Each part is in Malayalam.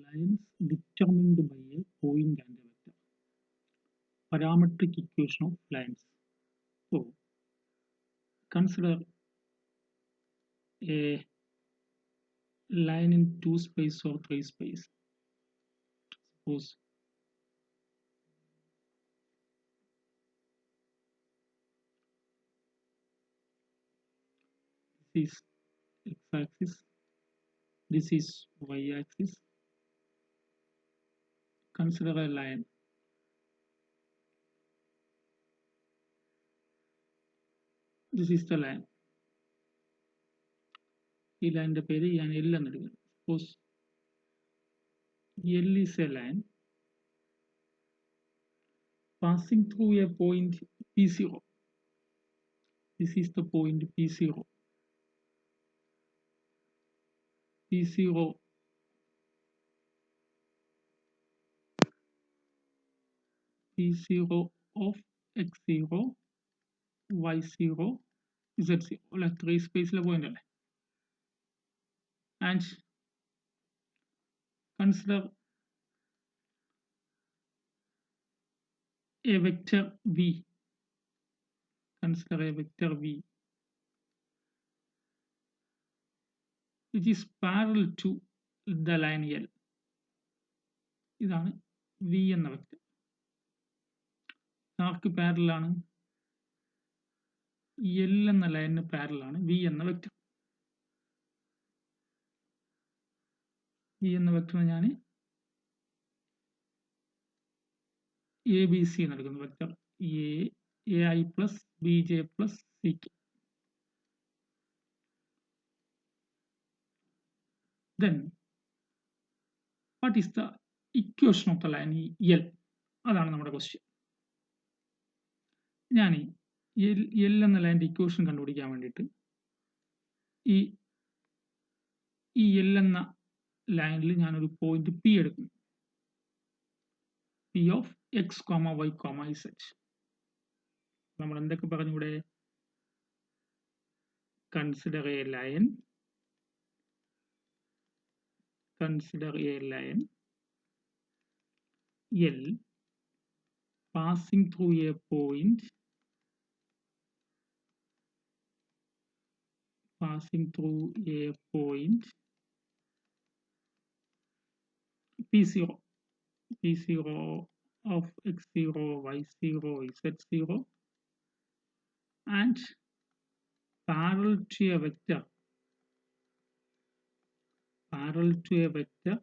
lines determined by a point and a vector. Parametric equation of lines. So consider a line in 2 space or 3 space. Suppose this is x-axis, this is y-axis. Consider a line. This is the line. ഈ ലൈനിന്റെ പേര് ഞാൻ L എന്നെടുക്കുന്നു. Suppose L is a line passing through a point P0. This is the point P0. P0 of x0, y0, z0. അല്ല 3 സ്പേസിലെ പോയിന്റ് അല്ലേ. And consider a vector v. Consider a vector v which is parallel to the line L. ഇതാണ് v എന്ന വെക്റ്റർ. ആർക്ക് പാരലൽ ആണ്? L എന്ന ലൈനിന് പാരലൽ ആണ് v എന്ന വെക്റ്റർ. v എന്ന വെക്റ്ററിനെ ഞാൻ ABC എന്നെടുക്കുന്നു. Vector AI plus BJ plus CK. Then what is the equation of the line L? അതാണ് നമ്മുടെ ക്വസ്റ്റ്യൻ. ഞാൻ L എന്ന ലൈനിന്റെ ഇക്വേഷൻ കണ്ടുപിടിക്കാൻ വേണ്ടിയിട്ട് ഈ L എന്ന ലൈനിൽ ഞാനൊരു പോയിന്റ് P എടുക്കുന്നു. P of x, y, z. നമ്മൾ എന്തൊക്കെ പറഞ്ഞു ഇവിടെ? Consider a line. Consider a line L passing through a point P0 of x0, y0, z0 and parallel to a vector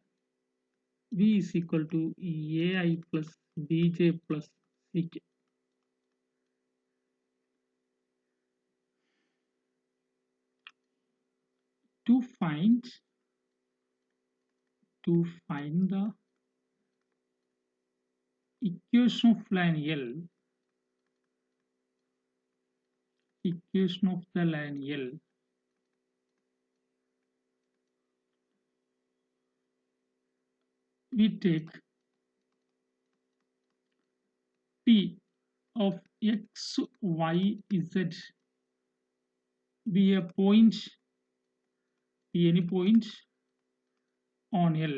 v is equal to AI plus BJ plus CK. To find the equation of line L, we take P of x, y, z be a point, any point on L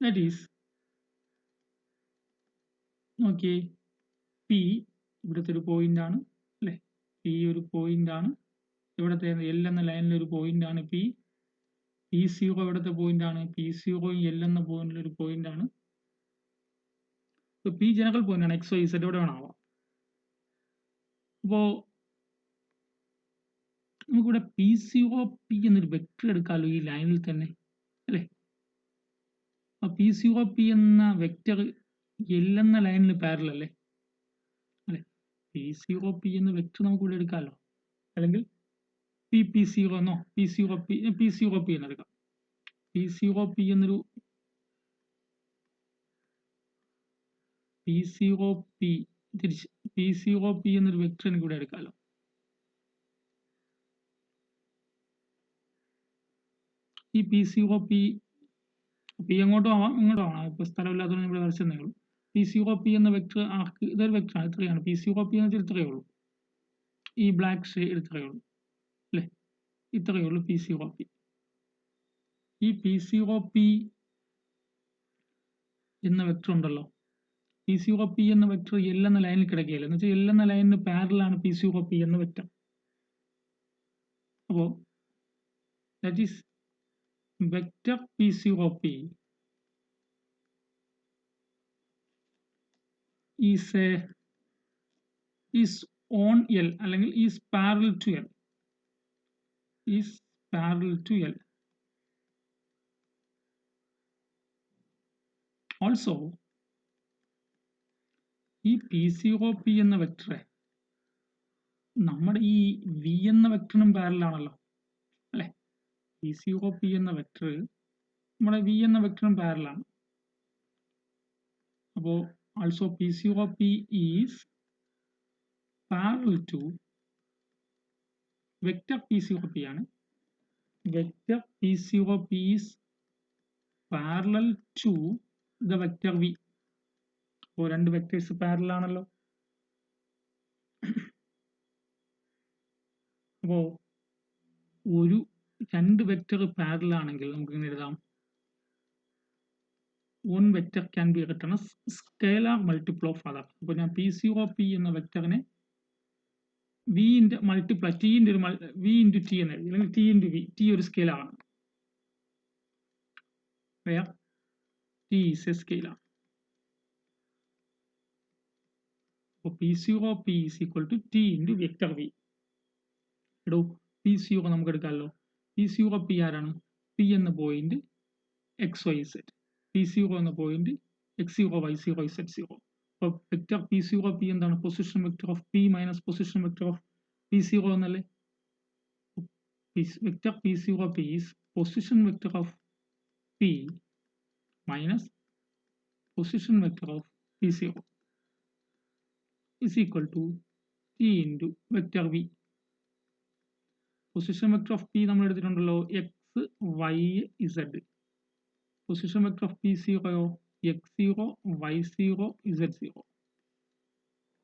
that is okay. P ഇവിടുത്തെ ഒരു പോയിന്റ് ആണ് അല്ലേ. P ഒരു പോയിന്റ് ആണ്. ഇവിടുത്തെ L എന്ന ലൈനിൽ ഒരു പോയിന്റ് ആണ് P. P0 ഇവിടുത്തെ പോയിന്റ് ആണ്. P0 L എന്ന പോയിന്റിൽ ഒരു പോയിന്റ് ആണ്. P ജനറൽ പോയിന്റ് ആണ്. x, y, z ഇവിടെ വേണമാവാം. അപ്പോൾ നമുക്കിവിടെ P0P എന്നൊരു വെക്ടർ എടുക്കാമല്ലോ ഈ ലൈനിൽ തന്നെ അല്ലേ. ആ P0P എന്ന വെക്ടർ L എന്ന ലൈനിൽ പാരലൽ അല്ലേ. P0P എന്ന വെക്ടർ നമുക്ക് ഇവിടെ എടുക്കാമല്ലോ. അല്ലെങ്കിൽ P0 എന്നോ P0P എന്നെടുക്കാം. P0P എന്നൊരു P0P എന്നൊരു വെക്ടർ എനിക്ക് ഇവിടെ എടുക്കാമല്ലോ. ഈ P0P എങ്ങോട്ടും ആവാം ഇങ്ങോട്ടും ആവാം. ഇപ്പൊ സ്ഥലമില്ലാത്തതുകൊണ്ട് ഇവിടെ വരച്ചെന്നേ ഉള്ളൂ. P0P എന്ന വെക്ടർ ആർക്ക് ഇതൊരു വെക്ടറാണ്. ഇത്രയാണ് P0P എന്ന് വെച്ചാൽ ഇത്രയേ ഉള്ളൂ. ഈ ബ്ലാക്ക് ഷെയ്ഡ് ഇത്രയേ ഉള്ളൂ. അല്ലേ? ഇത്രയേ ഉള്ളൂ P0P. ഈ P0P എന്ന വെക്ടർ ഉണ്ടല്ലോ, P0P എന്ന വെക്ടർ L എന്ന ലൈനിൽ കിടക്കുകയില്ല. എന്ന് വെച്ചാൽ L എന്ന ലൈനിന് പാരലാണ് P0P എന്ന വെക്ടർ. അപ്പോൾ that is vector P0P is on L അല്ലെങ്കിൽ is parallel to L. Is parallel to L. Also ഈ P0P എന്ന വെക്ടറെ നമ്മുടെ ഈ V എന്ന വെക്ടറിനും പാരലാണല്ലോ അല്ലെ? P0P എന്ന വെക്ടർ നമ്മുടെ V എന്ന വെക്ടറിനും പാരലാണ്. അപ്പോൾ also P0P is parallel to vector P0P ആണ്. Vector P0P is parallel to the vector V. അപ്പോൾ രണ്ട് വെക്ടേഴ്സ് പാരലൽ ആണല്ലോ. അപ്പോൾ രണ്ട് വെക്ടർ പാരലൽ ആണെങ്കിൽ നമുക്ക് ഇങ്ങനെ എഴുതാം, one vector can be written as scalar multiple of other. അപ്പോൾ ഞാൻ P0P എന്ന വെക്ടറിനെ V ന്റെ മൾട്ടിപ്ലൈ T ന്റെ ഒരു V ഇൻറ്റു T എന്ന് എഴുതി, അല്ലെങ്കിൽ T ഇൻറ്റു V. T ഒരു സ്കെയിലാർ ആണ്, where T is a scalar. അപ്പോൾ P0P is equal to T into vector V. എടോ P0 നമുക്ക് എടുക്കാമല്ലോ. P0P ആരാണ്? P എന്ന പോയിന്റ് XYZ, P0 എന്ന പോയിന്റ് X0 Y0 Z0. അപ്പോൾ വെക്ടർ P0P എന്താണ്? Position vector of P minus position vector of P0 എന്നല്ലേ? Vector P0P is position vector of P minus position vector of P0 is equal to T into vector V. Position vector of P നമ്മൾ എടുത്തിട്ടുണ്ടല്ലോ, X Y Z. Position vector of P0 X0 Y0 Z0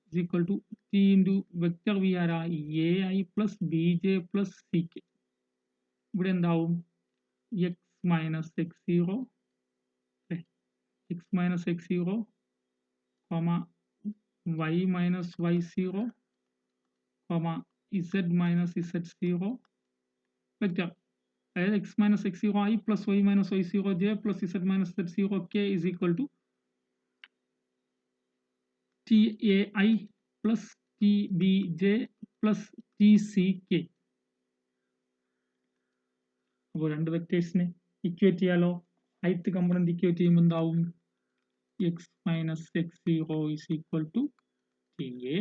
is equal to T into vector V ആരാ? AI plus BJ plus CK. ഇവിടെ എന്താവും? X minus X0 X minus X0 Y minus Y0 Z minus Z0 vector, അതായത് X minus X0 I plus Y minus Y0 J plus Z minus Z0 K is equal to TAI plus TBJ plus TCK. അപ്പോൾ രണ്ട് വെക്ടേഴ്സിനെ ഇക്വേറ്റ് ചെയ്യാലോ. ith കമ്പോണന്റ് ഇക്വേറ്റ് ചെയ്യുമ്പോൾ എന്താവും? X minus X0 is equal to TA,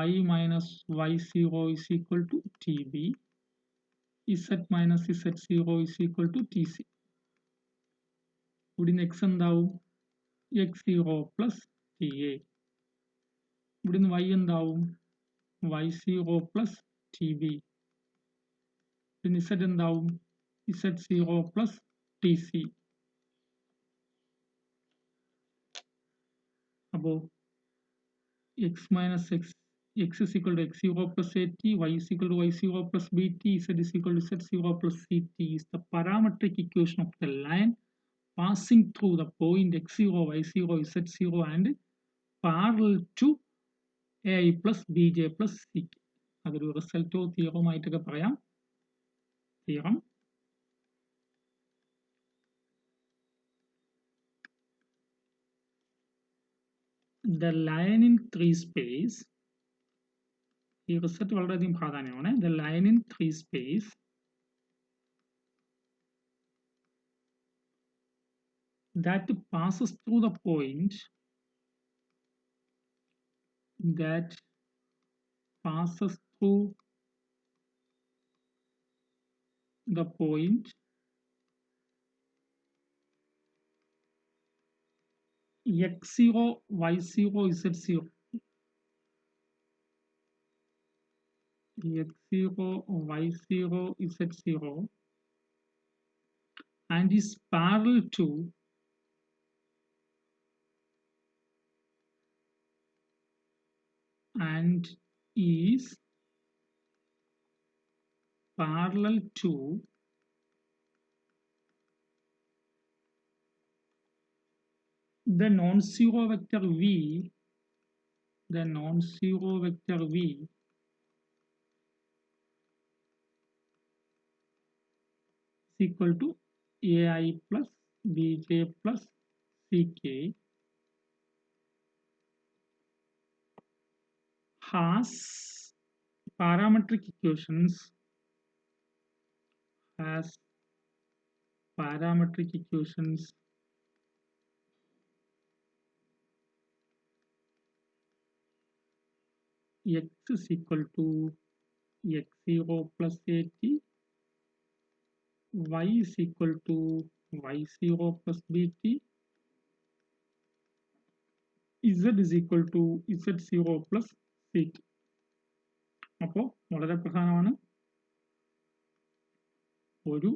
Y minus Y0 is equal to TB, Z minus Z0 is equal to TC. ഇവിടുന്ന് X എന്താവും? X0 plus TA. ഇവിടുന്ന് Y എന്താവും? Y0 plus TB. ഇവിടുന്ന് Z എന്താവും? Z0 plus TC. അപ്പോൾ X minus X is equal to X0 plus AT, Y is equal to Y0 plus BT, Z is equal to Z0 plus CT is the parametric equation of the line passing through the point X0, Y0, Z0 and parallel to AI plus BJ plus CK. അതൊരു റിസൾട്ടോ തിയറമായിട്ടൊക്കെ പറയാം. Theorem the line in 3 space, ഈ റിസൾട്ട് വളരെയധികം പ്രാധാന്യമാണ്. the line in 3 space that passes through the point X0, Y0, Z0. X0, Y0, Z0 and is parallel to and is parallel to the non-zero vector v, the non-zero vector v is equal to ai plus bj plus ck has parametric equations x is equal to x0 plus at, y is equal to y0 plus bt, z is equal to z0 plus ct. അപ്പോൾ വളരെ പ്രധാനമാണ് ഒരു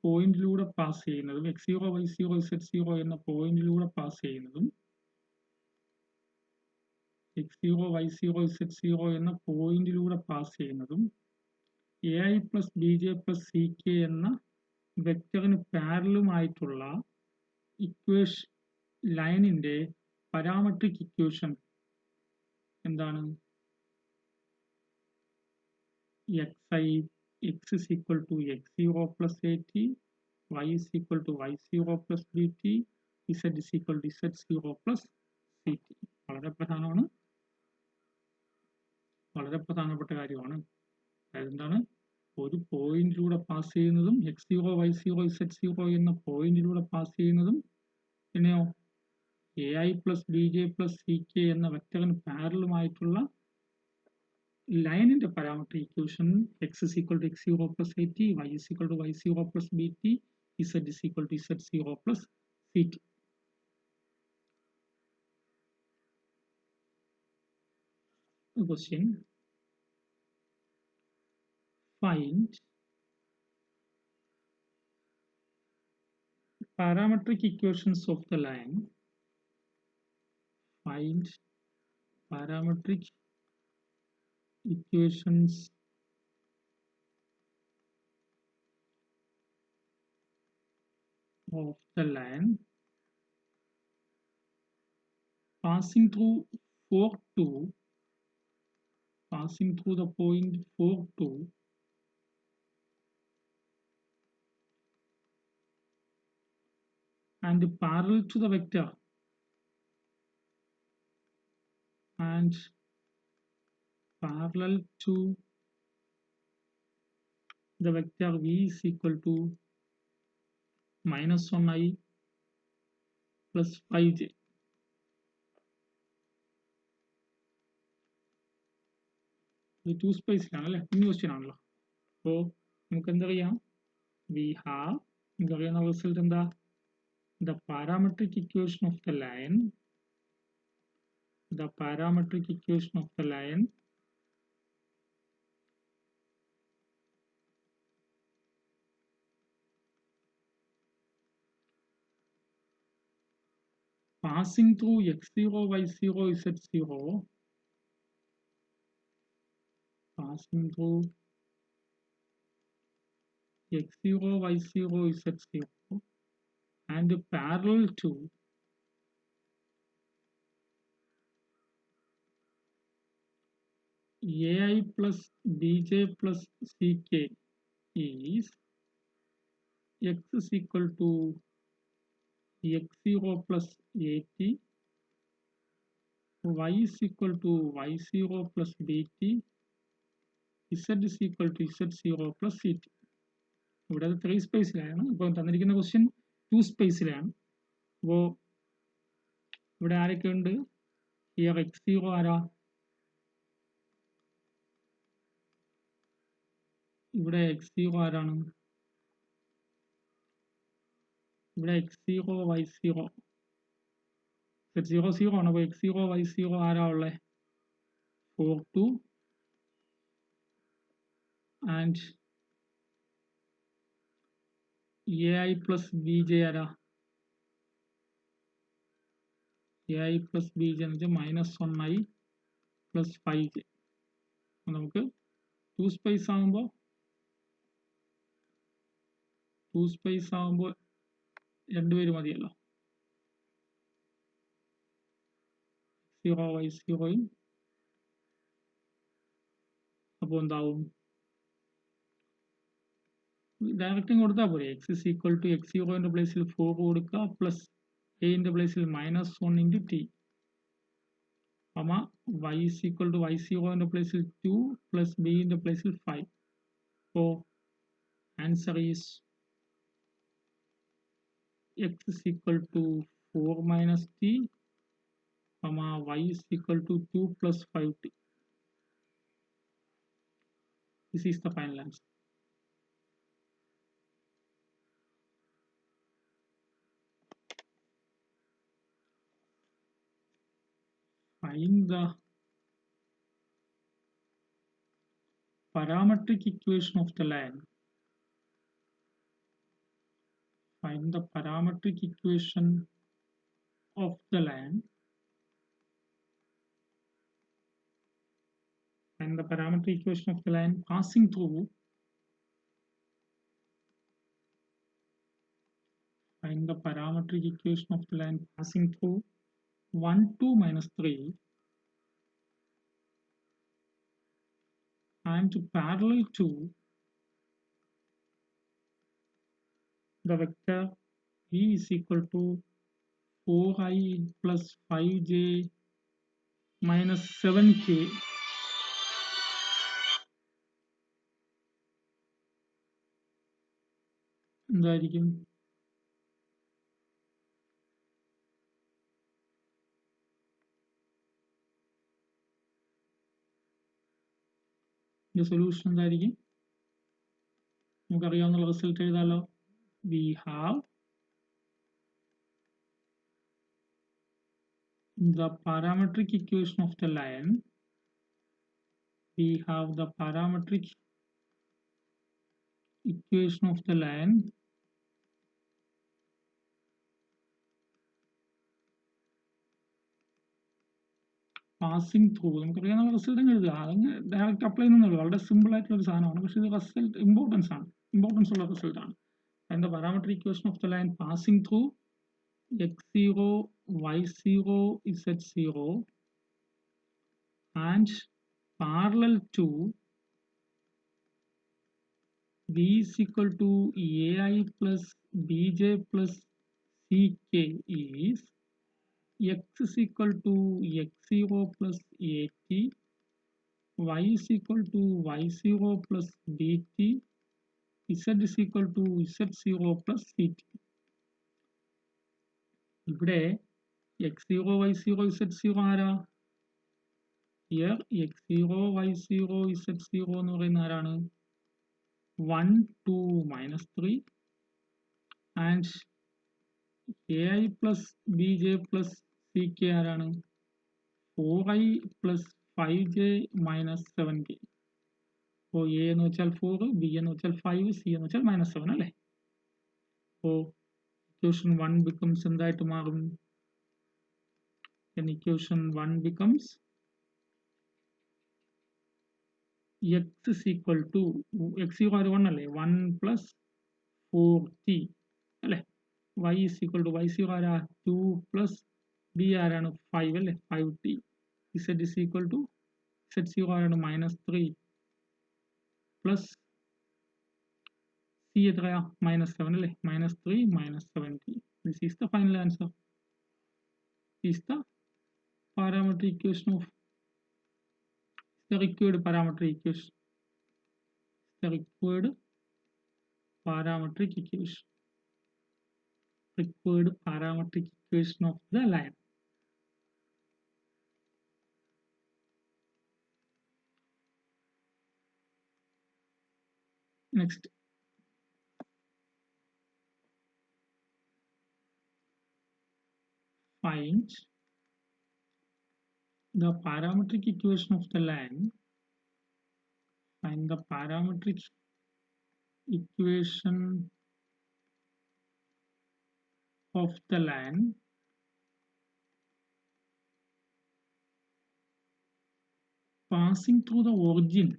പോയിന്റിലൂടെ പാസ് ചെയ്യുന്നതും x0 y0 z0 എന്ന പോയിന്റിലൂടെ പാസ് ചെയ്യുന്നതും x0 y0 z0 എന്ന പോയിന്റിലൂടെ പാസ് ചെയ്യുന്നതും ai plus bj plus ck എന്ന വെക്ടറിന് പാരലലുമായിട്ടുള്ള ഇക്വേഷൻ ലൈനിന്റെ പാരാമെട്രിക് ഇക്വേഷൻ എന്താണ്? x is equal to x0 plus at, y is equal to y0 plus bt, z is equal to z0 plus ct. വളരെ പ്രധാനപ്പെട്ട കാര്യമാണ്. അതായത് എന്താണ്? ഒരു പോയിന്റിലൂടെ പാസ് ചെയ്യുന്നതും x0 y0 z0 എന്ന പോയിന്റിലൂടെ പാസ് ചെയ്യുന്നതും പിന്നെയോ ai plus bj plus ck എന്ന വെക്ടറിന് പാരലലുമായിട്ടുള്ള ലൈനിന്റെ parametric equation x is equal to x0 plus at, y is equal to y0 plus bt, z is equal to z0 plus ct. Question: find parametric equations of the line. Find parametric equations of the line passing through the point 4, 2 and parallel to the vector v is equal to -1i plus 5j. ഇത് 2 സ്പേസിലാണല്ലേ, ഇനി ക്വസ്റ്റ്യൻ ആണല്ലോ. അപ്പോൾ നമുക്ക് എന്തറിയാം? നമുക്കറിയാവുന്ന റിസൾട്ട് എന്താ? The parametric equation of the line passing through x0 y0 z0 and parallel to ai plus bj plus ck is x is equal to x0 plus at, y is equal to y0 plus bt, z is equal to z0 plus ct. ഇവിടെ 3 സ്പേസിലാണ്. ഇപ്പോൾ തന്നിരിക്കുന്ന ക്വസ്റ്റ്യൻ 2 സ്പേസിലാണ്. അപ്പോൾ ഇവിടെ ആരൊക്കെ ഉണ്ട്? ഹിയർ x0 ആരാ? ഇവിടെ x0 ആരാണ്? ഇവിടെ x0 y0 z0 0 ആണ്. അപ്പോൾ x0 y0 ആരാ ഉള്ളത്? 4, 2 and ai plus bj ആരാ? ai plus bj എന്ന് വെച്ചാൽ -1i plus 5j. നമുക്ക് 2 space ആകുമ്പോൾ 2 മതിയല്ലോ. 0 y0യും അപ്പോൾ എന്താവും? ഡയറക്റ്റും കൊടുത്താൽ പോരെ. x is equal to x0ന്റെ പ്ലേസിൽ 4 കൊടുക്കുക പ്ലസ് a ന്റെ പ്ലേസിൽ -1 into t. y is equal to y0ന്റെ പ്ലേസിൽ 2 plus b ന്റെ പ്ലേസിൽ 5. So answer is x is equal to 4 minus t, y is equal to 2 plus 5t. This is the final answer. Find the parametric equation of the line. Find the parametric equation of the line. Find the parametric equation of the line passing through. Find the parametric equation of the line passing through 1, 2, minus 3 and parallel to the vector E is equal to 4i plus 5j minus 7k എന്തായിരിക്കും? The solution എന്തായിരിക്കും? നമുക്കറിയാവുന്ന result എഴുതാലോ. We have the parametric equation of the line. We have the parametric equation of the line passing through. നമുക്കറിയാവുന്ന റിസൾട്ട് എഴുതുക. അതങ്ങ് ഡയറക്റ്റ് അപ്ലൈ ചെയ്യുന്നുള്ളൂ. വളരെ സിമ്പിൾ ആയിട്ടുള്ള ഒരു സാധനമാണ്. പക്ഷേ ഇത് റിസൾട്ട് ഇമ്പോർട്ടൻസ് ഉള്ള റിസൾട്ട് ആണ്. And the parametric equation of the line passing through x0, y0, z0 and parallel to b is equal to ai plus bj plus ck is x is equal to x0 plus at, y is equal to y0 plus bt, z is equal to z0 plus ct. ഇവിടെ x0 y0 z0 ആരാ? Here x0 y0 z0 എന്ന് പറയുന്ന ആരാണ്? 1, 2, minus 3 and ai plus bj plus ck ആരാണ്? 4i plus 5j minus 7k. അപ്പോൾ a എന്ന് വെച്ചാൽ 4, b എന്ന് വെച്ചാൽ 5, c എന്ന് വെച്ചാൽ -7 അല്ലേ? അപ്പോൾ equation 1 becomes എന്തായിട്ട് മാറും? Then equation 1 becomes x is equal to x0 ആര് 1 അല്ലേ? 1 plus 4t അല്ലേ? y is equal to y0 ആരാ? 2 plus b ആരാണ്? 5 അല്ലേ? 5t. z is equal to z0 ആരാണ്? -3 plus c എത്രയാ? -7 അല്ലേ? -3 -7t. This is the final answer. This is the parametric equation of the required parametric equation. The required parametric equation. Required parametric equation of the line. Next, find the parametric equation of the line. Find the parametric equation of the line passing through the origin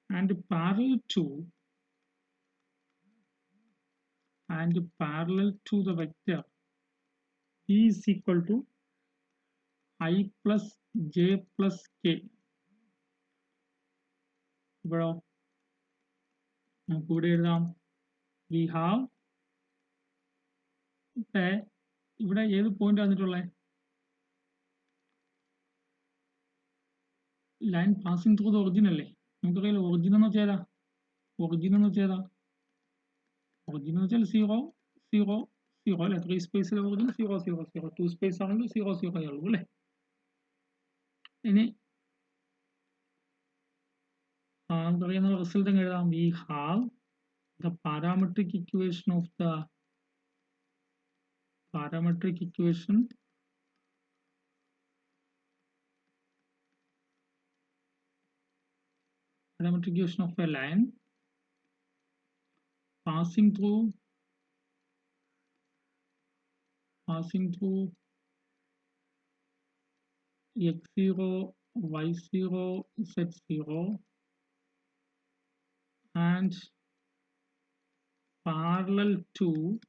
and parallel to the vector v is equal to I plus j plus k. ഇപ്പോഴോ നമുക്ക് ഇവിടെ എഴുതാം we have ഇവിടെ ഏത് പോയിന്റ് വന്നിട്ടുള്ളത് line passing through the origin അല്ലേ നമുക്കറിയാലോ ഒറിജിൻ എന്ന് വെച്ചാൽ ഒറിജിൻ എന്ന് വെച്ചാൽ 0 0 അല്ലെ 3 സ്പേസിലെ ഒറിജിൻ 0 0 0 2 സ്പേസ് ആണെങ്കിൽ 0 0 ഉള്ളൂ അല്ലേ ഇനി നമുക്കറിയാവുന്ന റിസൾട്ട് എങ്ങനെ എഴുതാം we have the parametric equation of the parametric equation of a line passing through x0 y0 z0 and parallel to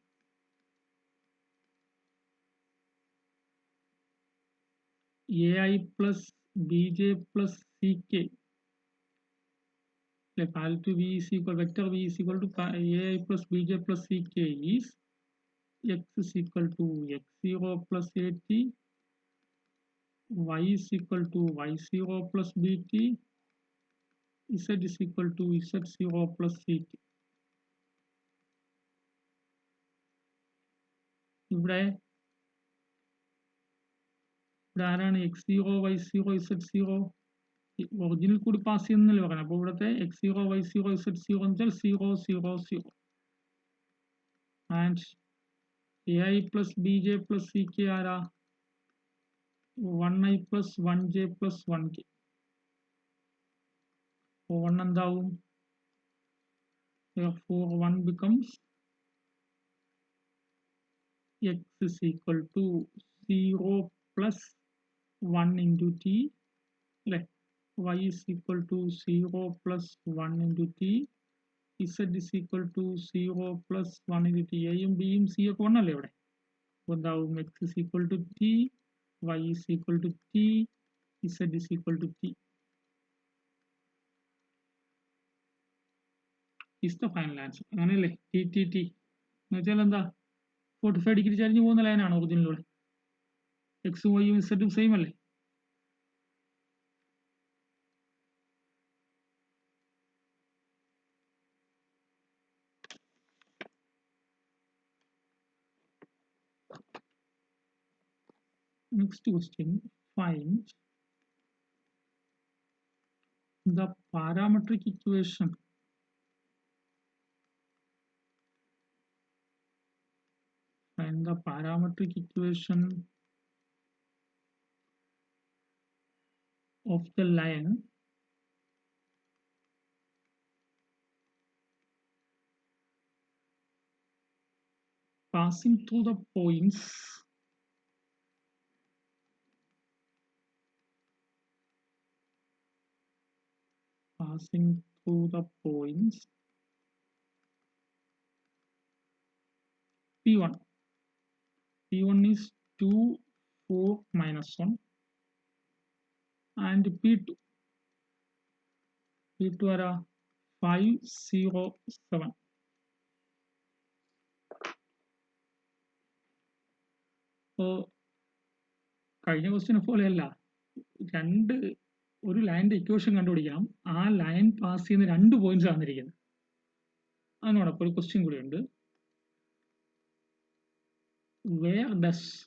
ai plus bj plus ck. Parallel to v is equal vector v is equal to ai plus bj plus ck is x is equal to x0 plus at, y is equal to y0 plus bt, z is equal to z0 plus ct. ഇവിടെ ആരാണ് x0 y0 z0 ഒറിജിനിൽ കൂടി പാസ് ചെയ്യുന്നല്ലേ പറയാം അപ്പോൾ ഇവിടുത്തെ x0 y0 z0 എന്ന് വെച്ചാൽ 0 0 0 and ai plus bj plus ck ആരാ 1i plus 1j plus 1k. അപ്പോൾ 1 എന്താവും therefore 1 becomes x is equal to 0 plus 1 into t, y is equal to 0 plus 1 into t, z is equal to 0 plus 1 into t. a യും b യും c ഒക്കെ 1 അല്ലേ ഇവിടെ അപ്പോൾ എന്താവും x is equal to t, y is equal to t, z is equal to t. is the final answer. അങ്ങനെയല്ലേ t t t എന്ന് വെച്ചാൽ എന്താ 45 ഡിഗ്രി ചരിഞ്ഞു പോകുന്ന ലൈനാണ് ഒറിജിനിലൂടെ എക്സും വൈയും ഇസഡും സെയിം അല്ലേ next question, find the parametric equation of the line passing through the points P1 is 2 4 minus 1 and P2 are 5 0 7. അപ്പോൾ കഴിഞ്ഞ ക്വസ്റ്റ്യനെ പോലെയല്ല ഒരു ലൈനിന്റെ ഇക്വേഷൻ കണ്ടുപിടിക്കണം ആ ലൈൻ പാസ് ചെയ്യുന്ന 2 പോയിന്റ്സ് തന്നിരിക്കുന്നത് അതിനോടൊപ്പം ഒരു ക്വസ്റ്റ്യൻ കൂടിയുണ്ട് where does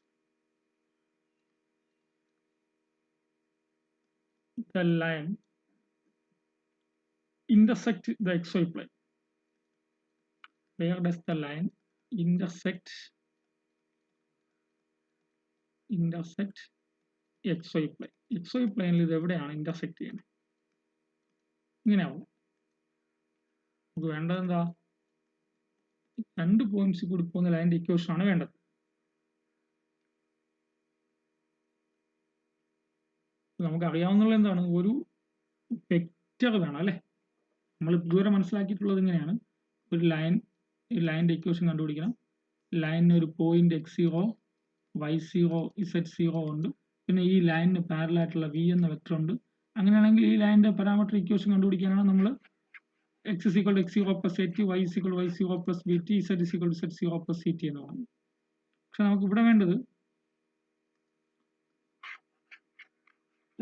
the line intersect the xy plane? Where does the line intersect xy plane? xy പ്ലെയിനിൽ ഇത് എവിടെയാണ് ഇന്റർസെക്ട് ചെയ്യുന്നത് ഇങ്ങനെയാവും നമുക്ക് വേണ്ടത് എന്താ? 2 പോയിന്റ്സ് കൂടി പോകുന്ന ലൈനിന്റെ ഇക്വേഷൻ ആണ് വേണ്ടത്. നമുക്ക് അറിയാവുന്നത് എന്താണ്? ഒരു വെക്റ്റർ വേണം അല്ലേ? നമ്മൾ ഇതുവരെ മനസ്സിലാക്കിയിട്ടുള്ളത് ഇങ്ങനെയാണ്. ഒരു ലൈനിന്റെ ഇക്വേഷൻ കണ്ടുപിടിക്കണം. ലൈനിന് ഒരു പോയിന്റ് x0, y0, z0 ഉണ്ട്. പിന്നെ ഈ ലൈനിന് പാരലൽ ആയിട്ടുള്ള v എന്ന വെക്റ്റർ ഉണ്ട്. അങ്ങനെയാണെങ്കിൽ ഈ ലൈനിന്റെ പാരാമെട്രിക് ഇക്വേഷൻ കണ്ടുപിടിക്കാനാണ് നമ്മൾ x = x0 + at, y = y0 + bt, z = z0 + ct എന്ന് പറഞ്ഞു. പക്ഷെ നമുക്ക് ഇവിടെ വേണ്ടത്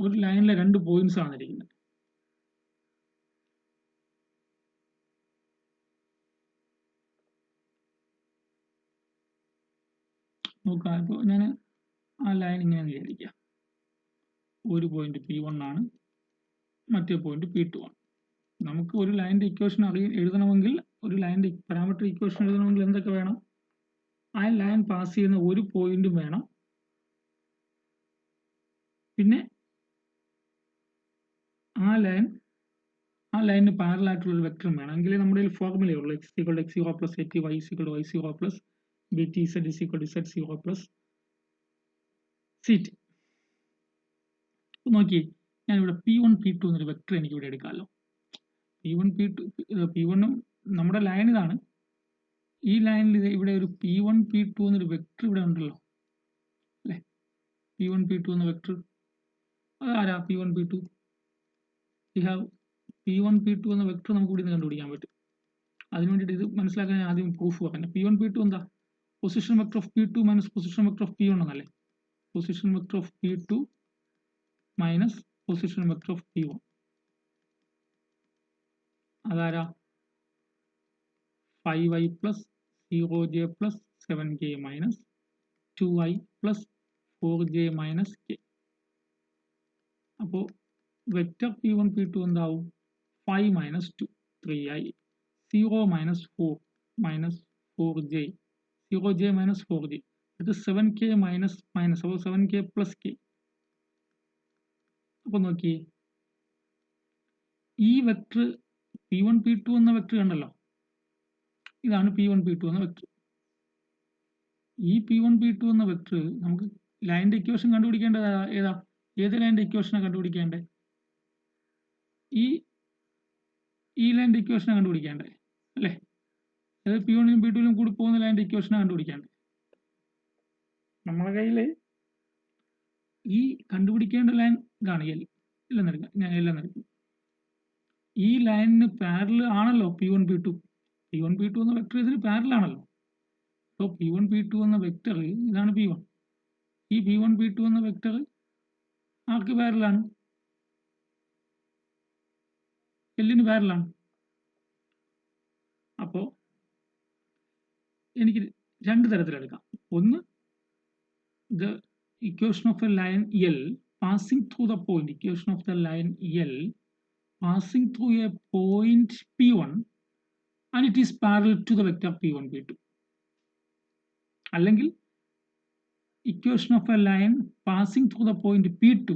ഒരു ലൈനിലെ 2 പോയിന്റ്സ് ആണ് ഇരിക്കുന്നത്. നോക്കാം. ഇപ്പോൾ ഞാൻ ആ ലൈൻ ഇങ്ങനെ വിചാരിക്കാം. ഒരു പോയിന്റ് P1 ആണ്, മറ്റേ പോയിന്റ് P2 ആണ്. നമുക്ക് ഒരു ലൈനിന്റെ ഇക്വേഷൻ എഴുതണമെങ്കിൽ, ഒരു ലൈനിന്റെ പാരാമെട്രിക് ഇക്വേഷൻ എഴുതണമെങ്കിൽ എന്തൊക്കെ വേണം? ആ ലൈൻ പാസ് ചെയ്യുന്ന ഒരു പോയിന്റും വേണം. പിന്നെ ആ ലൈനിന് പാരലൽ ആയിട്ടുള്ള ഒരു വെക്ടറും വേണം. എങ്കിലേ നമ്മുടെ ഫോർമുലയുള്ളൂ. x = x0 + at, y = y0 + bt, z = z0 + ct. നോക്കി, ഞാനിവിടെ P1 P2 എന്നൊരു വെക്ടർ എനിക്ക് ഇവിടെ എടുക്കാമല്ലോ. P1 നമ്മുടെ ലൈൻ ഇതാണ്. ഈ ലൈനിൽ ഇവിടെ ഒരു P1 P2 എന്നൊരു വെക്ടർ ഇവിടെ ഉണ്ടല്ലോ അല്ലേ? P1 P2 എന്ന വെക്ടർ അതാരാ? P1 P2. We have P1 P2 എന്ന വെക്ടർ നമുക്ക് ഇവിടെ നിന്ന് കണ്ടുപിടിക്കാൻ പറ്റും. അതിനു വേണ്ടിയിട്ട് ഇത് മനസ്സിലാക്കാൻ ആദ്യം പ്രൂഫ് പറയാം. P1 P2 എന്താ? Position vector of P2 minus position vector of P1 എന്നല്ലേ? Position vector of P2 minus position vector of P1. അതാരാ? 5i + 0j + 7k minus 2i + 4j - k. അപ്പോൾ വെക്ടർ P1 P2 എന്താവും? 5 - 2 3i, 0 - 4 - 4j, 0j - 4j. ഇത് 7k മൈനസ് അപ്പോൾ 7k + k. അപ്പോൾ നോക്കിയേ, ഈ വെക്ടർ P1 P2 എന്ന വെക്ടർ കണ്ടല്ലോ. ഇതാണ് P1 P2 എന്ന വെക്ടർ. ഈ P1 P2 എന്ന വെക്ടർ നമുക്ക് ലൈനിന്റെ ഇക്വേഷൻ കണ്ടുപിടിക്കേണ്ടത് ഏതാ? ഏത് ലൈനിന്റെ ഇക്വേഷനാണ് കണ്ടുപിടിക്കേണ്ടത്? ഈ ലൈനിന്റെ ഇക്വേഷനാണ് കണ്ടുപിടിക്കേണ്ടത് അല്ലേ? അതായത് P1 ലും P2 ലും കൂടി പോകുന്ന ലൈനിന്റെ ഇക്വേഷനാണ് കണ്ടുപിടിക്കേണ്ടത്. നമ്മളെ കയ്യിൽ ഈ കണ്ടുപിടിക്കേണ്ട ലൈൻ ഇതാണ് L. ഞാൻ L എന്നെടുക്കും. ഈ ലൈനിന് പാരലൽ ആണല്ലോ P1 P2. P1 P2 എന്ന വെക്ടർ ഇതിന് പാരലൽ ആണല്ലോ. അപ്പോൾ P1 P2 എന്ന വെക്ടർ ഇതാണ് P1. ഈ P1 P2 എന്ന വെക്ടർ ആർക്ക് പാരലാണ്? Lന് പാരലാണ്. അപ്പോൾ എനിക്ക് 2 തരത്തിലെടുക്കാം. ഒന്ന്, the equation of a line L passing through the point, equation of the line L passing through a point P1 and it is parallel to the vector P1 P2. അല്ലെങ്കിൽ equation of a line passing through the point P2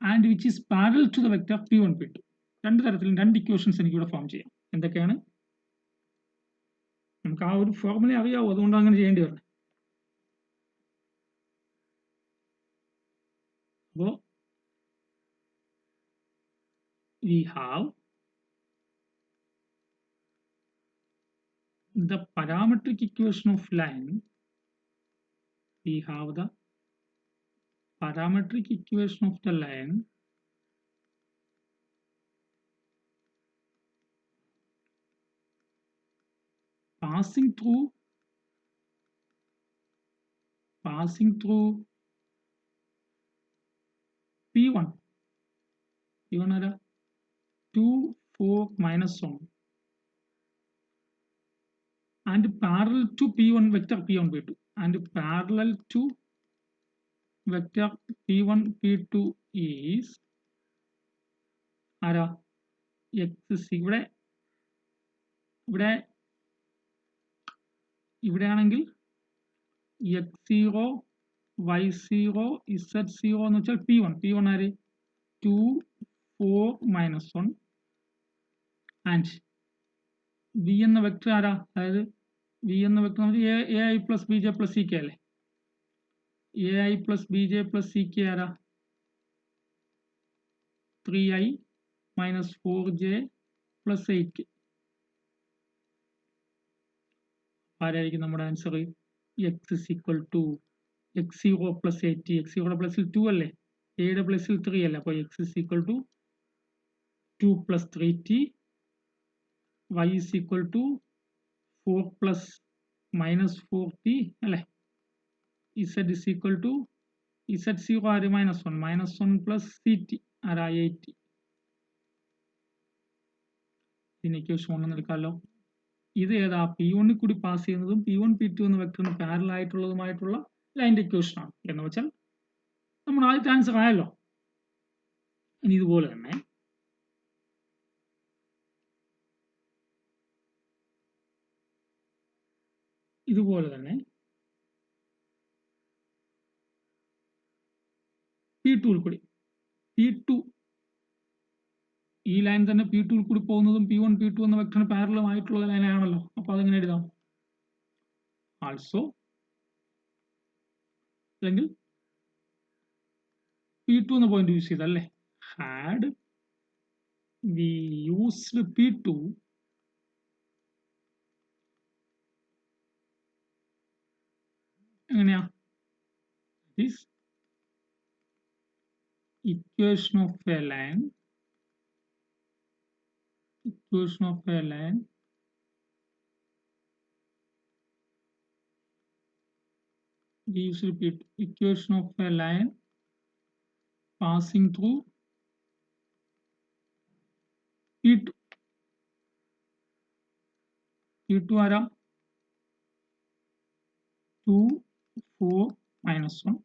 and which is parallel to the vector P1 P2. 2 തരത്തിലും 2 ഇക്വേഷൻസ് എനിക്ക് ഇവിടെ ഫോം ചെയ്യാം. എന്തൊക്കെയാണ്? നമുക്ക് ആ ഒരു ഫോർമുല അറിയാവോ, അതുകൊണ്ട് അങ്ങനെ ചെയ്യേണ്ടി വരണം. അപ്പോൾ we have the parametric equation of line. We have the parametric equation of the line passing through P1. P1 ആരാ? 2, 4, -1 and parallel to P1 vector P1 P2 and parallel to vector P1 P2 is ആരാ? x. ഇവിടെ ആണെങ്കിൽ x0, y0, z0 എന്ന് വെച്ചാൽ P1 ആര്? 2, 4, -1 and വി എന്ന വെക്ടർ ആരാ? അതായത് വി എന്ന vector A I plus B J plus C K അല്ലേ? A I plus B J plus C K ആരാ? 3i minus 4j plus 8k. ആരായിരിക്കും നമ്മുടെ answer? X is equal to x0 plus 8t. x0 പ്ലസിൽ 2 അല്ലേ? എയുടെ പ്ലസിൽ 3 അല്ലേ? അപ്പോൾ X is equal to 2 plus 3t. y is equal to 4 plus minus 4t അല്ലേ? z is equal to z0 ആര്? -1 പ്ലസ് ct ആരാ? 8t. ഇതിന് ഇക്വേഷൻ 1 എടുക്കാമല്ലോ. ഇത് ഏതാ? P1 കൂടി പാസ് ചെയ്യുന്നതും P1 P2 എന്ന വെക്ടറിന് പാരലൽ ആയിട്ടുള്ളതുമായിട്ടുള്ള ലൈൻ്റെ ഇക്വേഷൻ ആണ്. എന്ന് വെച്ചാൽ നമ്മൾ ആദ്യത്തെ ആൻസർ ആയല്ലോ. ഇനി ഇതുപോലെ തന്നെ P2 കൂടി P2 ഈ ലൈൻ തന്നെ P2 കൂടി പോകുന്നതും P1 P2 എന്ന വെക്ടറിന് പാരലൽ ആയിട്ടുള്ള ലൈനാണല്ലോ. അപ്പോൾ അതെങ്ങനെ എഴുതാം? ആൾസോ അല്ലെങ്കിൽ P2 എന്ന പോയിന്റ് യൂസ് ചെയ്തല്ലേ? ഹാഡ് വി യൂസ്ഡ് P2 എങ്ങനെയാ? This equation of a line we use repeat equation of a line passing through P2 ആരാ? 2 4 -1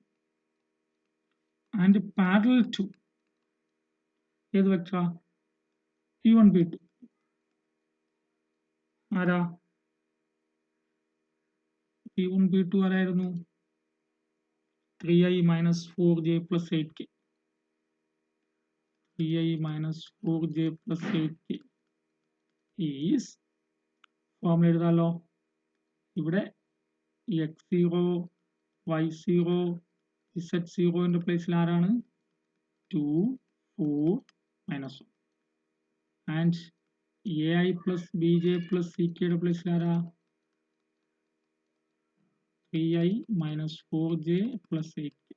and parallel to ഏത് വെക്ടറാ? P1 P2 ആരാ? P1 P2 ആരായിരുന്നു? 3i minus 4j plus 8k. 3i minus 4j plus 8k is formula എഴുതാമല്ലോ. ഇവിടെ x0 y0 z0ന്റെ പ്ലേസിൽ ആരാണ്? 2 4 -1 and ai plus bj plus ckയുടെ പ്ലേസിൽ ആരാ? 3i minus 4j plus 8k.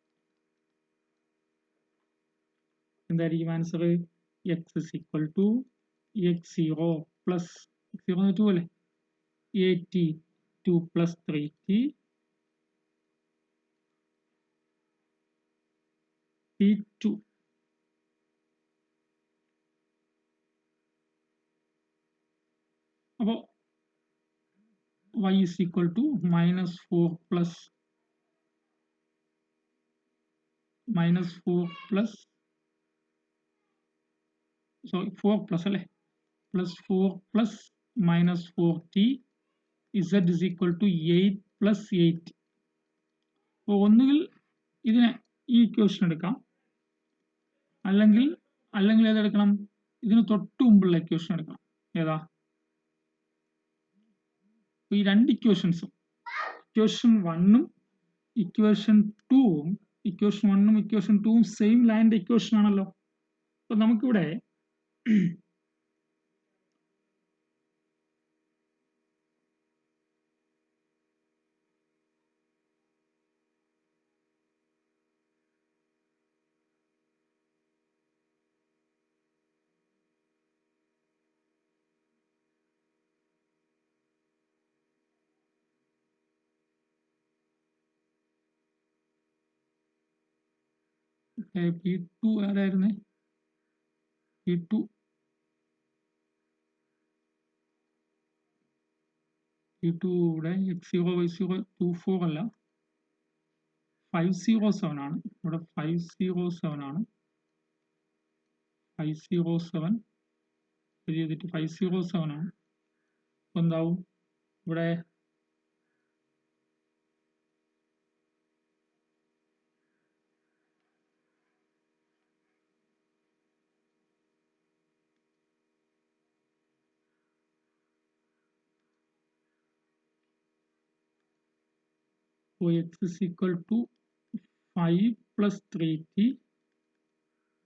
എന്തായിരിക്കും answer? X is equal to x0 plus 2 അല്ലേ? 8t 2 പ്ലസ് 3t P2 അപ്പോൾ y is equal to -4 plus 4 plus അല്ലേ? +4 plus -4t z is equal to 8 plus 8. അപ്പോൾ ഒന്നുകിൽ ഇതിനെ ഈ ഇക്വേഷൻ എടുക്കാം, അല്ലെങ്കിൽ ഏതെടുക്കണം? ഇതിന് തൊട്ട് മുമ്പുള്ള ഇക്വേഷൻ എടുക്കണം. ഏതാ? ഈ രണ്ട് ഇക്വേഷൻസും ഇക്വേഷൻ 1ഉം ഇക്വേഷൻ 2ഉം സെയിം ലൈനിന്റെ ഇക്വേഷൻ ആണല്ലോ. അപ്പൊ നമുക്കിവിടെ P2 ആരായിരുന്നേ? P2 ഇവിടെ x0 y0 24 അല്ല 507 ആണ്. ഇവിടെ 507 ആണ്. 507 ചെയ്തിട്ട് 507 ആണ്. അപ്പൊ എന്താവും? ഇവിടെ So x is equal to 5 plus 3t,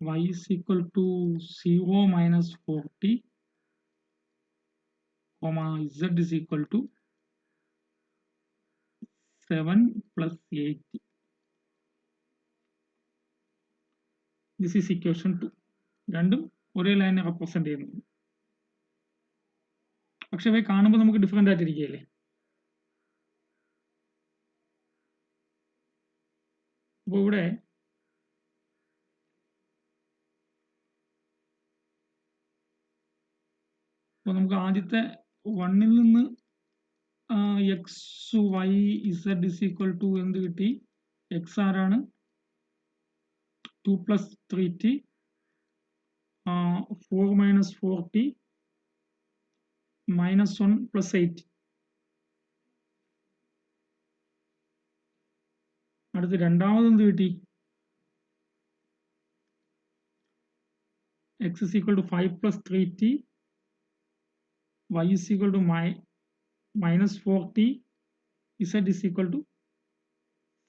y is equal to 0 minus 4t, comma z is equal to 7 plus 8t. This is equation 2. രണ്ടും ഒരേ ലൈനെ റെപ്രസെന്റ് ചെയ്യുന്നു. പക്ഷെ ഇവയെ കാണുമ്പോൾ നമുക്ക് ഡിഫറെന്റ് ആയിട്ടിരിക്കുകയല്ലേ. അപ്പോൾ ഇവിടെ നമുക്ക് ആദ്യത്തെ 1ൽ നിന്ന് X Y Z is equal to എന്ത് കിട്ടി? എക്സ് ആരാണ്? 2 plus 3t, 4 minus 4t, minus 1 plus 8. അടുത്ത് രണ്ടാമത് എന്ത് കിട്ടി? x is equal to 5 plus 3t, y is equal to minus 4t, z is equal to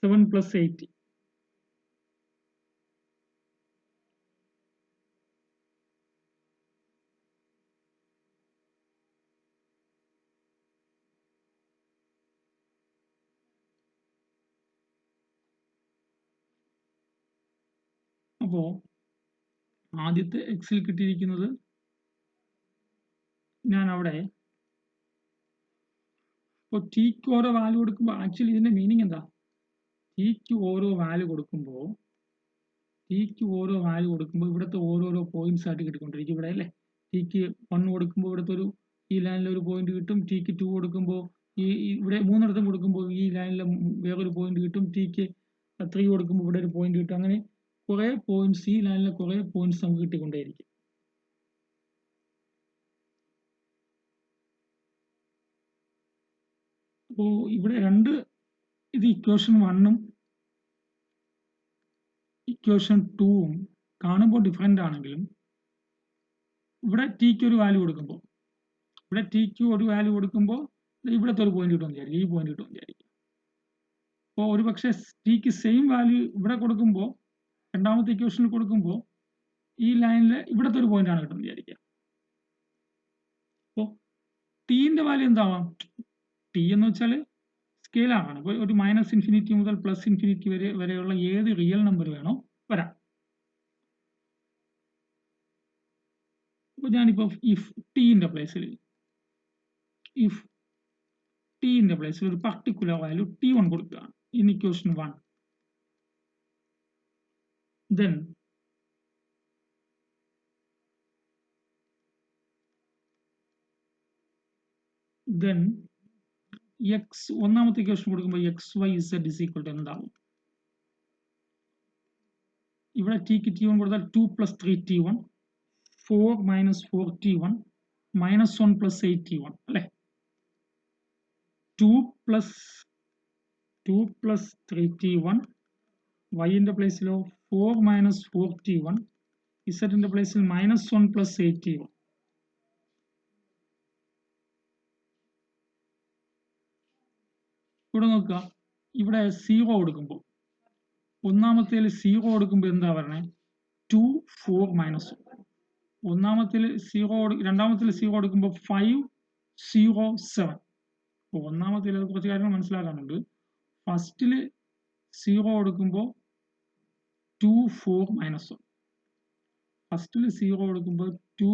7 plus 8t. അപ്പോൾ ആദ്യത്തെ എക്സിൽ കിട്ടിയിരിക്കുന്നത് ഞാൻ അവിടെ ഇപ്പോൾ ടിക്ക് ഓരോ വാല്യൂ കൊടുക്കുമ്പോൾ ആക്ച്വലി ഇതിന്റെ മീനിങ് എന്താ? ടിക്ക് ഓരോ വാല്യൂ കൊടുക്കുമ്പോൾ ഇവിടുത്തെ ഓരോരോ പോയിന്റ്സ് ആയിട്ട് കിട്ടിക്കൊണ്ടിരിക്കും ഇവിടെ അല്ലേ. ടിക്ക് 1 കൊടുക്കുമ്പോൾ ഇവിടുത്തെ ഒരു ഈ ലൈനിൽ ഒരു പോയിന്റ് കിട്ടും. ടിക്ക് 2 കൊടുക്കുമ്പോൾ ഇവിടെ മൂന്നിടത്തും കൊടുക്കുമ്പോൾ ഈ ലൈനിൽ വേറൊരു പോയിന്റ് കിട്ടും. ടിക്ക് 3 കൊടുക്കുമ്പോൾ ഇവിടെ ഒരു പോയിന്റ് കിട്ടും. അങ്ങനെ കുറെ പോയിന്റ്സ്, ഈ ലൈനിലെ കുറെ പോയിന്റ്സ് നമുക്ക് കിട്ടിക്കൊണ്ടേയിരിക്കും. അപ്പോൾ ഇവിടെ ഇത് ഇക്വേഷൻ 1ഉം ഇക്വേഷൻ 2ഉം കാണുമ്പോൾ ഡിഫറെന്റ് ആണെങ്കിലും ഇവിടെ ടിക്ക് ഒരു വാല്യൂ കൊടുക്കുമ്പോൾ ഇവിടുത്തെ ഒരു പോയിന്റ് കിട്ടുമെന്ന് വിചാരിക്കും, ഈ പോയിന്റ് കിട്ടുമെന്ന് വിചാരിക്കും. അപ്പോൾ ഒരു പക്ഷേ ടിക്ക് സെയിം വാല്യൂ ഇവിടെ കൊടുക്കുമ്പോൾ, രണ്ടാമത്തെ ഇക്വേഷനിൽ കൊടുക്കുമ്പോൾ ഈ ലൈനിൽ ഇവിടുത്തെ ഒരു പോയിന്റ് ആണ് കിട്ടുന്നത് വിചാരിക്കുക. അപ്പോൾ ടിന്റെ വാല്യൂ എന്താവാം? ടി എന്ന് വെച്ചാൽ സ്കെയിലാണ്. അപ്പോൾ ഒരു മൈനസ് ഇൻഫിനിറ്റി മുതൽ പ്ലസ് ഇൻഫിനിറ്റി വരെയുള്ള ഏത് റിയൽ നമ്പർ വേണോ വരാം. അപ്പോൾ ഞാനിപ്പോൾ ഇഫ് ടിന്റെ പ്ലേസിൽ ഒരു പർട്ടിക്കുലർ വാല്യൂ t1 കൊടുക്കുകയാണ് ഇൻ ഇക്വേഷൻ 1. then x ഒന്നാമത്തെ ഇക്വേഷൻ കൊടുക്കുമ്പോൾ X Y Z is equal to എന്താവും? ഇവിടെ ടിക്ക് t1 കൊടുത്താൽ 2 plus 3t1, 4 minus 4t1, minus 1 plus 8t1 അല്ലേ. 2 plus 3t1, y-ന്റെ പ്ലേസിലോ 4 minus 4t1, z-ന്റെ പ്ലേസിൽ minus 1 plus 8t1. ഇവിടെ നോക്കുക, ഇവിടെ 0 കൊടുക്കുമ്പോൾ, ഒന്നാമത്തേൽ 0 കൊടുക്കുമ്പോൾ എന്താ പറഞ്ഞേ? 2 4 minus 1. രണ്ടാമത്തേൽ 0 കൊടുക്കുമ്പോൾ 5 0 7. ഒന്നാമത്തേൽ കുറച്ച് കാര്യങ്ങൾ മനസ്സിലാക്കാനുണ്ട്. ഫസ്റ്റില് 0 കൊടുക്കുമ്പോൾ 2 4 minus 1. ഫസ്റ്റില് 0 കൊടുക്കുമ്പോൾ 2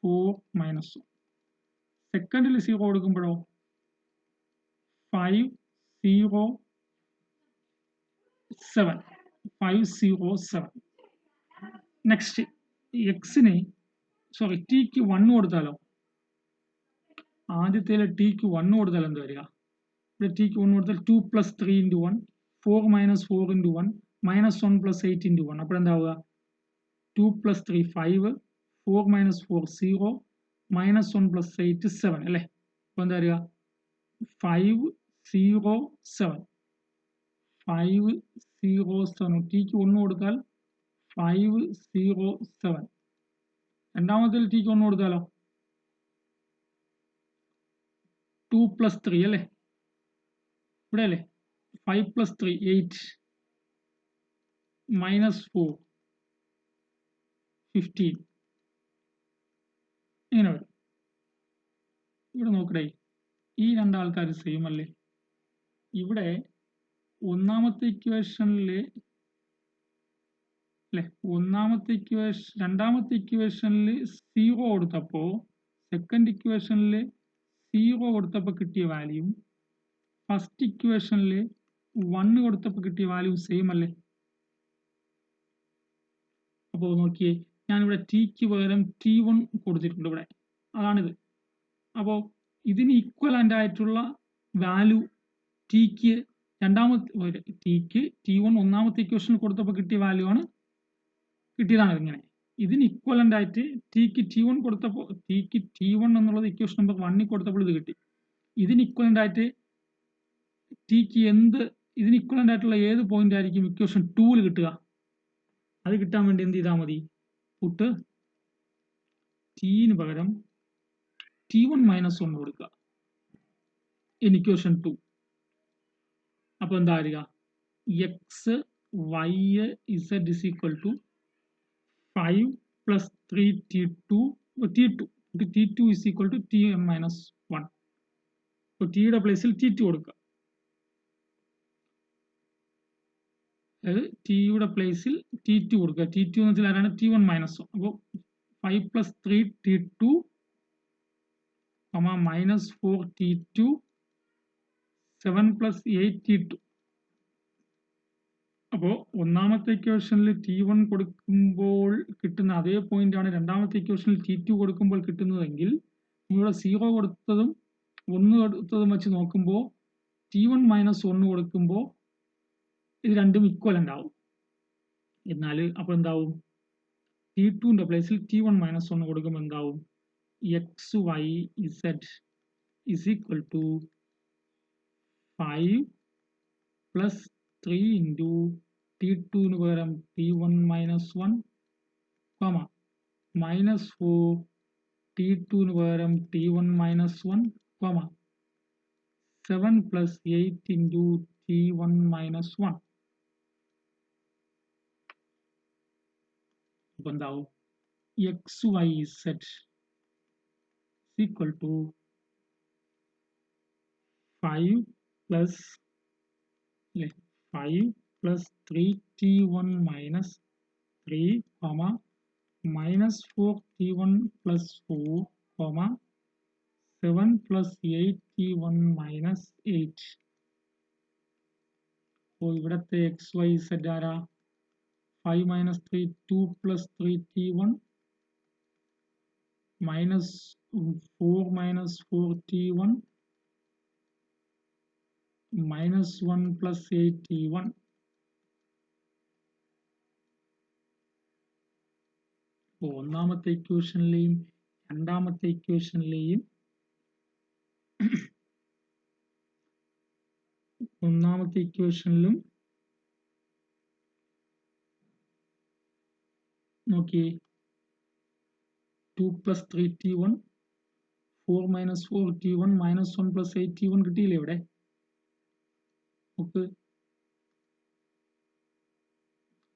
4 minus 1. സെക്കൻഡിൽ 0 കൊടുക്കുമ്പോഴോ 5 0 7. 5 0 7. നെക്സ്റ്റ് എക്സിന് ടിക്ക് 1 കൊടുത്താലോ? ആദ്യത്തേല് ടിക്ക് 1 കൊടുത്താൽ എന്താ വരിക? ഇവിടെ ടിക്ക് 1 കൊടുത്താൽ 2 plus 3 into 1, 4 minus 4 into 1, minus 1 plus 8 into 1. അപ്പോൾ എന്താവുക? 2 plus 3 5, 4 minus 4 0, minus 1 plus 8 7 അല്ലേ. അപ്പോൾ എന്താ വരിക? 5 0 7. 5 0 7. ടിക്ക് 1 കൊടുത്താൽ 5 0 7. രണ്ടാമത്തെ ടിക്ക് 1 കൊടുത്താലോ 2 plus 3 അല്ലേ. ഇവിടെ അല്ലേ 5 plus 3 8 minus 4 15 ഇങ്ങനെ വരും. ഇവിടെ നോക്കടേ, ഈ രണ്ടാൾക്കാർ സെയിം അല്ലേ? ഇവിടെ ഒന്നാമത്തെ ഇക്വേഷനിൽ അല്ലെ, രണ്ടാമത്തെ ഇക്വേഷനിൽ 0 കൊടുത്തപ്പോൾ സെക്കൻഡ് ഇക്വേഷനിൽ 0 കൊടുത്തപ്പോൾ കിട്ടിയ വാല്യൂ ഫസ്റ്റ് ഇക്വേഷനിൽ 1 കൊടുത്തപ്പോൾ കിട്ടിയ വാല്യൂ സെയിം അല്ലേ? അപ്പോൾ നോക്കിയേ, ഞാനിവിടെ ടിക്ക് പകരം T1 കൊടുത്തിട്ടുണ്ട് ഇവിടെ, അതാണിത്. അപ്പോൾ ഇതിന് ഈക്വലൻ്റ് ആയിട്ടുള്ള വാല്യൂ ടിക്ക് T1 ഒന്നാമത്തെ ഇക്വേഷൻ കൊടുത്തപ്പോൾ കിട്ടിയ വാല്യൂ ആണ് കിട്ടിയതാണ് ഇങ്ങനെ. ഇതിന് ഈക്വലൻ്റ് ആയിട്ട് ടിക്ക് T1 കൊടുത്തപ്പോൾ T1 എന്നുള്ളത് ഇക്വേഷൻ നമ്പർ 1 കൊടുത്തപ്പോൾ ഇത് കിട്ടി. ഇതിന് ഈക്വലൻ്റ് ആയിട്ട് ടിക്ക് ഇതിന് ഈക്വലൻ്റ് ആയിട്ടുള്ള ഏത് പോയിന്റ് ആയിരിക്കും ഇക്വേഷൻ 2 കിട്ടുക? അത് കിട്ടാൻ വേണ്ടി എന്ത് ചെയ്താൽ മതി? പുട്ട് ടിന് പകരം T1 മൈനസ് 1 കൊടുക്കുക ഇൻ ഇക്വേഷൻ 2. അപ്പോൾ എന്താ വരിക? X Y Z is equal to 5 plus 3 T2 is equal to Tn minus 1. അപ്പോൾ ടിയുടെ പ്ലേസിൽ T2 കൊടുക്കുക. അതായത് ടിയുടെ പ്ലേസിൽ T2 കൊടുക്കുക. T2 എന്ന് വെച്ചാൽ ആരാണ്? T1 minus 1. അപ്പോൾ 5 plus 3 T2 minus 4 T2 7 plus 8 T2. അപ്പോൾ ഒന്നാമത്തെ ഇക്വേഷനിൽ T1 കൊടുക്കുമ്പോൾ കിട്ടുന്ന അതേ പോയിന്റ് ആണ് രണ്ടാമത്തെ ഇക്വേഷനിൽ T2 കൊടുക്കുമ്പോൾ കിട്ടുന്നതെങ്കിൽ നമ്മളിവിടെ 0 കൊടുത്തതും 1 കൊടുത്തതും വെച്ച് നോക്കുമ്പോൾ T1 മൈനസ് 1 കൊടുക്കുമ്പോൾ ഇത് രണ്ടും ഈക്വലൻ്റ് ആവും. എന്നാൽ അപ്പോൾ എന്താവും? T2ൻ്റെ പ്ലേസിൽ T1 മൈനസ് 1 കൊടുക്കുമ്പോൾ എന്താവും? X Y Z is equal to 5 plus 3 into T2 പകരം T1 മൈനസ് 1, മൈനസ് 4 T2 പകരം T1 minus 1, 7 plus 8 into T1 minus 1. അപ്പോൾ എന്താവും? X Y set equal to 5 plus 5 plus 3T1 minus 3, minus 4T1 plus 4, 7 plus 8T1 minus 8. അപ്പോൾ ഇവിടുത്തെ എക്സ് വൈ സെഡ് ആരാ? 5 minus 3 2 plus 3T1 minus 4 minus 4T1 minus 1 plus 8T1. ഒന്നാമത്തെ ഇക്വേഷനിലെയും രണ്ടാമത്തെ ഇക്വേഷനിലെയും ഒന്നാമത്തെ ഇക്വേഷനിലും നോക്കിയേ 2 plus 3T1 4 minus 4T1 minus 1 plus 8T1 കിട്ടിയില്ലേ ഇവിടെ? നമുക്ക്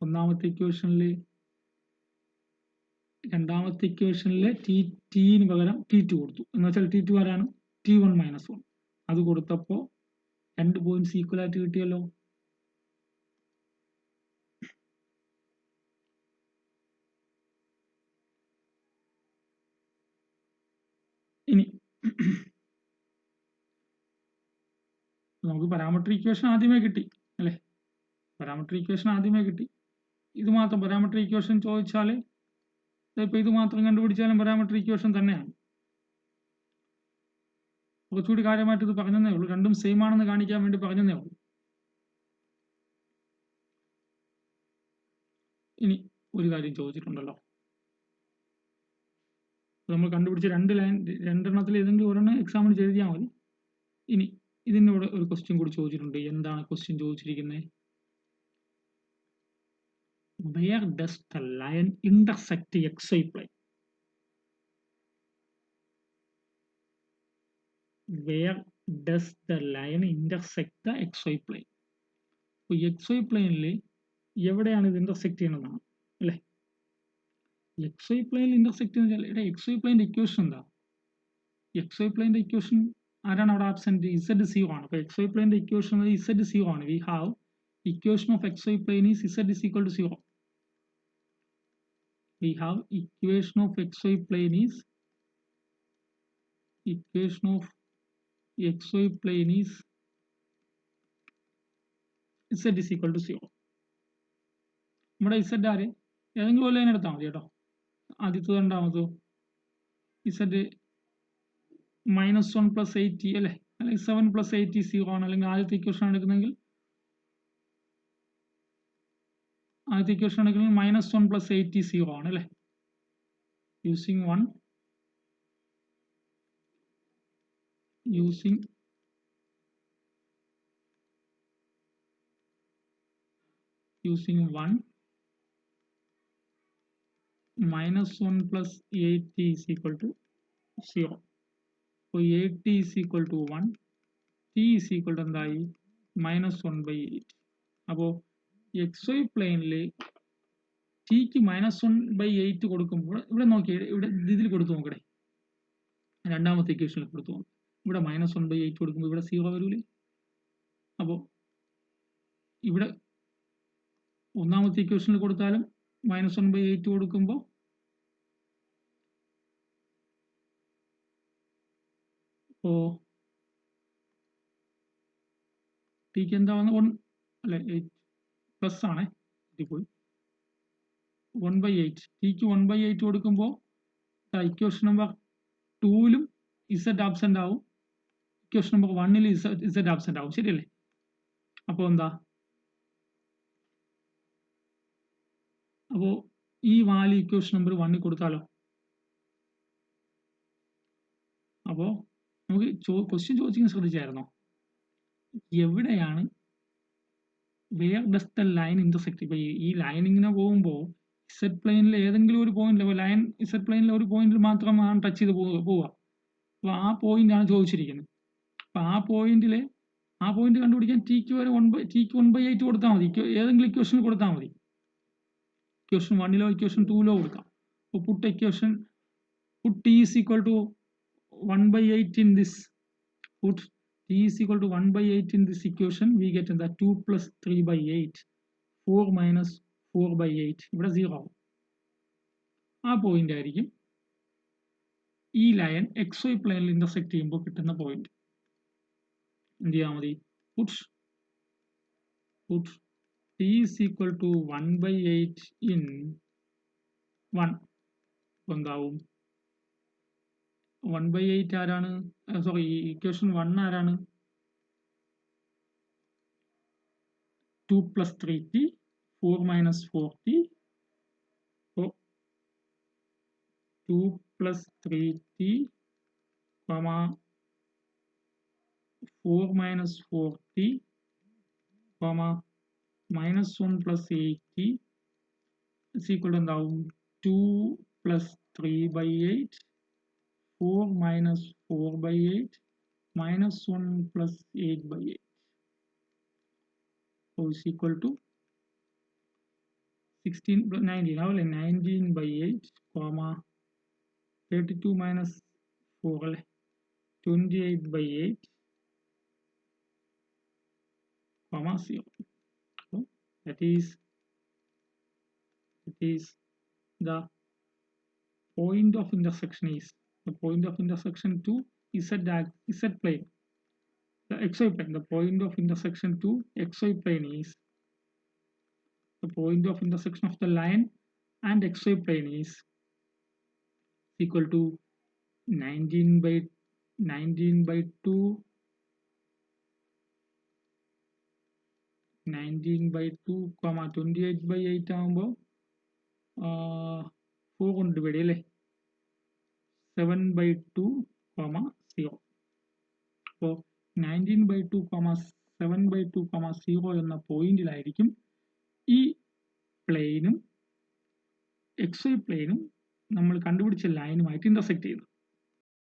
ഒന്നാമത്തെ ഇക്വേഷനിൽ രണ്ടാമത്തെ ഇക്വേഷനിൽ ടിന് പകരം T2 കൊടുത്തു. എന്ന് വെച്ചാൽ T2 ആരാണ്? T1 minus 1. അത് കൊടുത്തപ്പോൾ രണ്ട് പോയിന്റ്സ് ഈക്വൽ ആയിട്ട് കിട്ടിയല്ലോ. ഇനി നമുക്ക് പാരാമെട്രിക് ഇക്വേഷൻ ആദ്യമേ കിട്ടി അല്ലേ? പാരാമെട്രിക് ഇക്വേഷൻ ആദ്യമേ കിട്ടി. ഇത് മാത്രം പാരാമെട്രിക് ഇക്വേഷൻ ചോദിച്ചാൽ ഇപ്പോൾ ഇത് മാത്രം കണ്ടുപിടിച്ചാലും പാരാമെട്രിക് ഇക്വേഷൻ തന്നെയാണ്. കുറച്ചുകൂടി കാര്യമായിട്ട് ഇത് പറഞ്ഞതേ ഉള്ളൂ. രണ്ടും സെയിം ആണെന്ന് കാണിക്കാൻ വേണ്ടി പറഞ്ഞതേ ഉള്ളൂ. ഇനി ഒരു കാര്യം ചോദിച്ചിട്ടുണ്ടല്ലോ, നമ്മൾ കണ്ടുപിടിച്ച രണ്ടെണ്ണത്തിൽ ഏതെങ്കിലും ഒരെണ്ണം എക്സാമിന് എഴുതിയാൽ മതി. ഇനി ഇതിനോട് ഒരു ക്വസ്റ്റ്യൻ കൂടി ചോദിച്ചിട്ടുണ്ട്. എന്താണ് ക്വസ്റ്റ്യൻ ചോദിച്ചിരിക്കുന്നത്? Where does the line intersect the xy plane? Where does the line intersect the xy plane? അപ്പോൾ എക്സ് വൈ പ്ലെയിനിൽ എവിടെയാണ് ഇത് ഇന്റർസെക്ട് ചെയ്യണമെന്നാണ് അല്ലേ. എക്സ് വൈ പ്ലെയിനിൽ ഇന്റർസെക്ട് ചെയ്യുന്ന ഇവിടെ എക്സ് വൈ പ്ലെയിൻ്റെ ഇക്വേഷൻ എന്താ? എക്സ് വൈ പ്ലെയിൻ്റെ ഇക്വേഷൻ ആരാണ് അവിടെ ആബ്സെന്റ്? ഇസഡ് സീറോ ആണ്. അപ്പോൾ എക്സ് വൈ പ്ലെയിൻ്റെ ഇക്വേഷൻ ഇസഡ് സീറോ ആണ്. We have equation of X Y plane is Z is equal to zero. We have equation of xy plane is z is equal to 0. നമ്മുടെ z ആര് ഏതെങ്കിലും ഒരു ലൈൻ എടുത്താൽ മതി കേട്ടോ. ആദ്യത്തെ രണ്ടാമതോ z -1 + 80 അല്ലേ, അല്ലെങ്കിൽ 7 + 80 0 ആണ്. അല്ലെങ്കിൽ ആദ്യത്തെ ഇക്വേഷൻ എടുക്കുന്നെങ്കിൽ -1 + 80 0 ആണ് അല്ലേ. using 1 -1 + 80 is equal to 0. So 80 is equal to 1, t is equal to എന്തായി -1/8. അപ്പോൾ എക്സ് വൈ പ്ലെയിനിൽ ടിക്ക് -1/8 കൊടുക്കുമ്പോൾ ഇവിടെ നോക്കിയേ, ഇവിടെ ഇതിൽ കൊടുത്തു നോക്കണേ, രണ്ടാമത്തെ ഇക്വേഷനിൽ കൊടുത്തു നോക്കാം. ഇവിടെ -1/8 കൊടുക്കുമ്പോൾ ഇവിടെ 0 വരൂലേ. അപ്പോൾ ഇവിടെ ഒന്നാമത്തെ ഇക്വേഷനിൽ കൊടുത്താലും -1/8 കൊടുക്കുമ്പോൾ ടിക്ക് എന്താ വന്ന് 1 അല്ലെ, 8 പ്ലസ് ആണേ, പോയി 1/8. ടിക്ക് 1/8 കൊടുക്കുമ്പോൾ ഇക്വേഷൻ നമ്പർ 2ലും ഇസഡ് ആബ്സെന്റ് ആവും, ഇക്വേഷൻ നമ്പർ 1ൽ ഇസഡ് ആബ്സെന്റ് ആവും. ശരിയല്ലേ. അപ്പോൾ എന്താ, അപ്പോൾ ഈ വാല്യൂ ഇക്വേഷൻ നമ്പർ 1ൽ കൊടുത്താലോ. അപ്പോൾ നമുക്ക് ക്വസ്റ്റ്യൻ ചോദിച്ചിങ്ങനെ ശ്രദ്ധിച്ചായിരുന്നോ, എവിടെയാണ് where does the line intersect. ഇപ്പൊ ഈ ലൈൻ ഇങ്ങനെ പോകുമ്പോൾ ഇസഡ് പ്ലെയിനിൽ ഏതെങ്കിലും ഒരു പോയിന്റിൽ, ലൈൻ ഇസഡ് പ്ലെയിനിൽ ഒരു പോയിന്റിൽ മാത്രമാണ് ടച്ച് ചെയ്ത് പോവുക. അപ്പോൾ ആ പോയിന്റ് ആണ് ചോദിച്ചിരിക്കുന്നത്. അപ്പൊ ആ പോയിന്റ് കണ്ടുപിടിക്കാൻ ടിക്ക് 1/8 കൊടുത്താൽ മതി. ഏതെങ്കിലും ഇക്വേഷൻ കൊടുത്താൽ മതി. ഇക്വേഷൻ 1ലോ ഇക്വേഷൻ 2ലോ കൊടുക്കാം. അപ്പോൾ put t is equal to 1/8 in this, put t is equal to 1/8 in this equation, we get that 2 + 3/8, 4 - 4/8, ഇവിടെ 0 ആവും. ആ പോയിന്റ് ആയിരിക്കും ഈ ലൈൻ എക്സ് വൈ പ്ലെയിനിൽ ഇന്റർസെക്ട് ചെയ്യുമ്പോൾ കിട്ടുന്ന പോയിന്റ്. എന്ത് ചെയ്യാൻ മതി, put t is equal to 1/8 in 1. എന്താവും 1/8 ആരാണ്, സോറി ഇക്വേഷൻ 1 ആരാണ്, 2 + 3t, 4 - 4t, 2 + 3t, 4 - 4t, -1 + 8t is equal to എന്താവും 2 + 3/8, 4 - 4/8, -1 + 8/8, so is equal to 16 + 19 ആവല്ലേ, 19/8, 32 - 4 അല്ലേ, 28/8, 0. So that is the point of intersection is the point of intersection to z plane, the xy plane. The point of intersection to xy plane is the point of intersection of the line and xy plane is equal to 19/2, 28/8 ആകുമ്പോൾ 4 കൊണ്ട് ഡിവൈഡ് അല്ലേ, 7/2, 0. അപ്പോൾ 19/2, 7/2, 0 എന്ന പോയിന്റിലായിരിക്കും ഈ പ്ലെയിനും എക്സ് വൈ പ്ലെയിനും നമ്മൾ കണ്ടുപിടിച്ച ലൈനുമായിട്ട് ഇന്റർസെക്ട് ചെയ്യുന്നത്.